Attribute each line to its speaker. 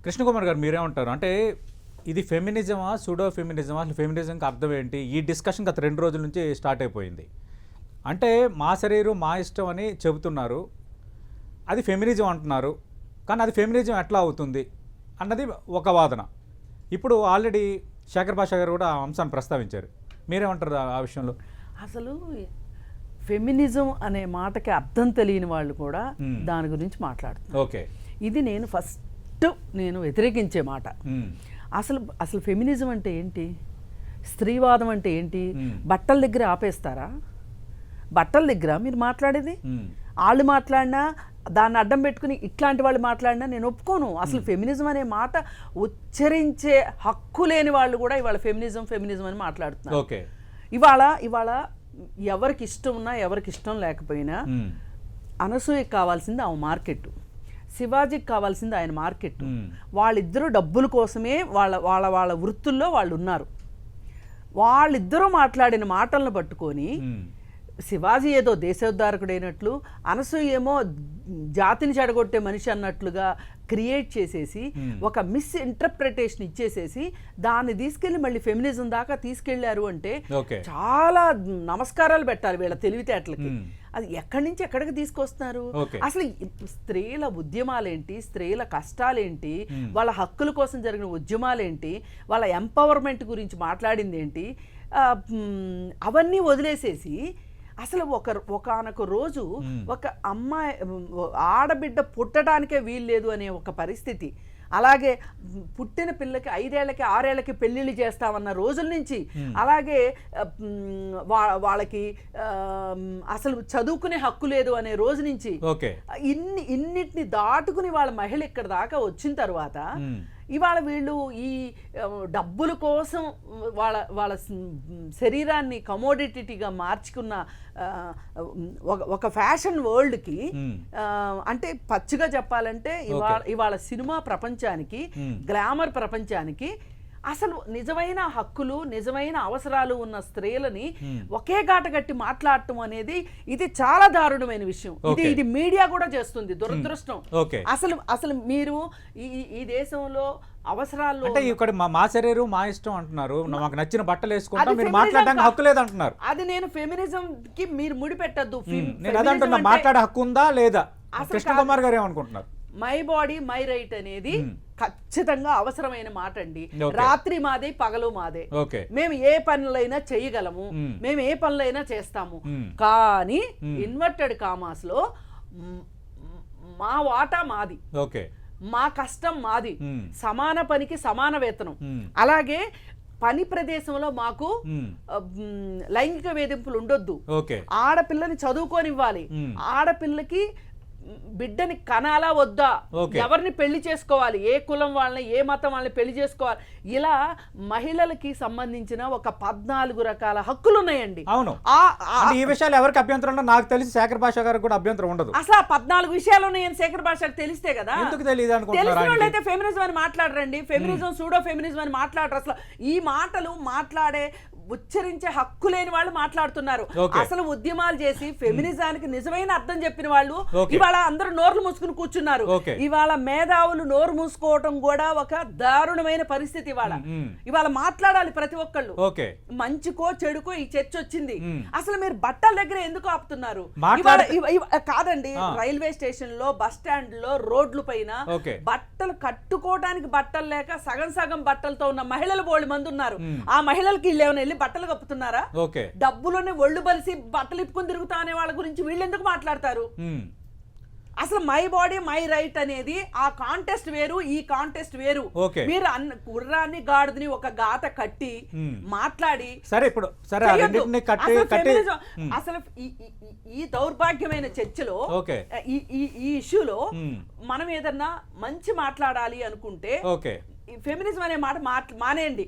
Speaker 1: కృష్ణకుమార్ గారు మీరేమంటారు? అంటే ఇది ఫెమినిజమా, సూడో ఫెమినిజమా, అసలు ఫెమినిజంకి అర్థం ఏంటి? ఈ డిస్కషన్ గత 2 రోజుల నుంచి స్టార్ట్ అయిపోయింది. అంటే మా శరీరం మా ఇష్టం అని చెబుతున్నారు, అది ఫెమినిజం అంటున్నారు. కానీ అది ఫెమినిజం ఎట్లా అవుతుంది అన్నది ఒక వాదన. ఇప్పుడు ఆల్రెడీ శేఖర్ భాష గారు కూడా ఆ అంశాన్ని ప్రస్తావించారు. మీరేమంటారు ఆ విషయంలో?
Speaker 2: అసలు ఫెమినిజం అనే మాటకి అర్థం తెలియని వాళ్ళు కూడా దాని గురించి మాట్లాడుతున్నారు.
Speaker 1: ఓకే,
Speaker 2: ఇది నేను ఫస్ట్ వ్యతిరేకించే మాట. అసలు ఫెమినిజం అంటే ఏంటి? స్త్రీవాదం అంటే ఏంటి? బట్టల దగ్గర ఆపేస్తారా? బట్టల దగ్గర మీరు మాట్లాడేది, వాళ్ళు మాట్లాడినా దాన్ని అడ్డం పెట్టుకుని ఇట్లాంటి వాళ్ళు మాట్లాడినా నేను ఒప్పుకోను. అసలు ఫెమినిజం అనే మాట ఉచ్చరించే హక్కు లేని వాళ్ళు కూడా ఇవాళ ఫెమినిజం అని మాట్లాడుతున్నారు.
Speaker 1: ఓకే,
Speaker 2: ఇవాళ ఎవరికి ఇష్టం ఉన్నా ఎవరికి ఇష్టం లేకపోయినా అనసూయకి కావాల్సింది ఆమె మార్కెట్, శివాజీకి కావాల్సింది ఆయన మార్కెట్. వాళ్ళిద్దరూ డబ్బుల కోసమే వాళ్ళ వృత్తుల్లో వాళ్ళు ఉన్నారు. వాళ్ళిద్దరూ మాట్లాడిన మాటలను పట్టుకొని శివాజీ ఏదో దేశోద్ధారకుడైనట్లు, అనసూయ ఏమో జాతిని చెడగొట్టే మనిషి అన్నట్లుగా క్రియేట్ చేసేసి ఒక మిస్ ఇంటర్ప్రిటేషన్ ఇచ్చేసేసి దాన్ని తీసుకెళ్ళి మళ్ళీ ఫెమినిజం దాకా తీసుకెళ్లారు అంటే చాలా నమస్కారాలు పెట్టాలి వీళ్ళ తెలివితేటలకి. అది ఎక్కడి నుంచి ఎక్కడికి తీసుకొస్తున్నారు? అసలు స్త్రీల ఉద్యమాలేంటి, స్త్రీల కష్టాలేంటి, వాళ్ళ హక్కుల కోసం జరిగిన ఉద్యమాలేంటి, వాళ్ళ ఎంపవర్మెంట్ గురించి మాట్లాడింది ఏంటి, అవన్నీ వదిలేసేసి అసలు ఒకనొక రోజు ఒక అమ్మాయి ఆడబిడ్డ పుట్టడానికే వీల్లేదు అనే ఒక పరిస్థితి, అలాగే పుట్టిన పిల్లకి 5 ఏళ్లకి 6 ఏళ్లకి పెళ్ళిళ్ళు చేస్తామన్న రోజుల నుంచి, అలాగే వాళ్ళకి అసలు చదువుకునే హక్కు లేదు అనే రోజు నుంచి ఇన్నిటిని దాటుకుని వాళ్ళ మహిళ ఇక్కడ దాకా వచ్చిన తర్వాత ఇవాళ వీళ్ళు ఈ డబ్బుల కోసం వాళ్ళ శరీరాన్ని కమోడిటీగా మార్చుకున్న ఒక ఫ్యాషన్ వరల్డ్కి, అంటే పచ్చిగా చెప్పాలంటే ఇవాళ సినిమా ప్రపంచానికి, గ్లామర్ ప్రపంచానికి అసలు నిజమైన హక్కులు, నిజమైన అవసరాలు ఉన్న స్త్రీలని ఒకే గాట కట్టి మాట్లాడటం అనేది ఇది చాలా దారుణమైన విషయం. ఇది మీడియా కూడా చేస్తుంది, దురదృష్టం. అసలు మీరు ఈ దేశంలో అవసరాలు
Speaker 1: అంటే ఇక్కడ మా శరీరం మా ఇష్టం అంటున్నారు, మాకు నచ్చిన బట్టలు వేసుకుంటా, మీరు మాట్లాడడానికి హక్కు లేదు అంటున్నారు.
Speaker 2: అది నేను ఫెమినిజం కి మీరు ముడిపెట్టద్దు.
Speaker 1: నేను అదంటున్నా, మాట్లాడే హక్కు ఉందా లేదా? కృష్ణకుమార్ గారు ఏమనుకుంటున్నారు?
Speaker 2: మై బాడీ మై రైట్ అనేది ఖచ్చితంగా అవసరమైన మాట అండి. రాత్రి మాదే, పగలు మాదే. మేము ఏ పనులైనా చేయగలము, మేము ఏ పనులైనా చేస్తాము. కానీ ఇన్వర్టెడ్ కామాస్ లో మా వాటా మాది, మా కష్టం మాది, సమాన పనికి సమాన వేతనం. అలాగే పని ప్రదేశంలో మాకు లైంగిక వేధింపులు ఉండొద్దు. ఆడపిల్లని చదువుకోనివ్వాలి, ఆడపిల్లకి బిడ్డని కనాలా వద్దా, ఎవరిని పెళ్లి చేసుకోవాలి, ఏ కులం వాళ్ళని ఏ మతం వాళ్ళని పెళ్లి చేసుకోవాలి, ఇలా మహిళలకి సంబంధించిన ఒక 14 రకాల హక్కులు ఉన్నాయండి.
Speaker 1: అవును, ఈ విషయాలు ఎవరికి అభ్యంతరం ఉండదు. నాకు తెలిసి శేఖర్ భాష గారికి కూడా అభ్యంతరం ఉండదు.
Speaker 2: అసలు ఆ 14 విషయాలు ఉన్నాయని శేఖర్ భాషకు తెలిస్తే కదా.
Speaker 1: ఎందుకు తెలియదు
Speaker 2: తెలిసిన వాళ్ళైతే ఫెమినిజం అని మాట్లాడరండి, ఫెమినిజం సూడో ఫెమినిజం అని మాట్లాడరు. అసలు ఈ మాటలు మాట్లాడే ఉచ్చరించే హక్కు లేని వాళ్ళు మాట్లాడుతున్నారు. అసలు ఉద్యమాలు చేసి ఫెమినిజానికి నిజమైన అర్థం చెప్పిన వాళ్ళు ఇవాళ అందరూ నోర్లు మూసుకుని కూర్చున్నారు. ఇవాళ మేధావులు నోరు మూసుకోవటం కూడా ఒక దారుణమైన పరిస్థితి. ఇవాళ మాట్లాడాలి ప్రతి ఒక్కళ్ళు, మంచికో చెడుకో ఈ చర్చ వచ్చింది. అసలు మీరు బట్టల దగ్గర ఎందుకు ఆపుతున్నారు? కాదండి, రైల్వే స్టేషన్ లో, బస్ స్టాండ్ లో, రోడ్ల పైన బట్టలు కట్టుకోవడానికి బట్టలు లేక సగం సగం బట్టలతో ఉన్న మహిళలు బోళ్ళు మంది ఉన్నారు. ఆ మహిళలకి వీళ్ళు ఏమైనా వెళ్ళి బట్టలు కప్పుతున్నారా? డబ్బులోనే ఒళ్ళు బలిసి బట్టలు ఇప్పుకొని తిరుగుతా అనే వాళ్ళ గురించి వీళ్ళు ఎందుకు మాట్లాడతారు? అసలు మై బాడీ మై రైట్ అనేది ఆ కాంటెస్ట్ వేరు, ఈ కాంటెస్ట్ వేరు. మీరు గుర్రాన్ని గాడిదని ఒక గాత కట్టి మాట్లాడి అసలు ఈ దౌర్భాగ్యమైన చర్చలో, ఈ ఇష్యూలో మనం ఏదన్నా మంచి మాట్లాడాలి అనుకుంటే ఫెమినిజం అనే మాట మానేయండి.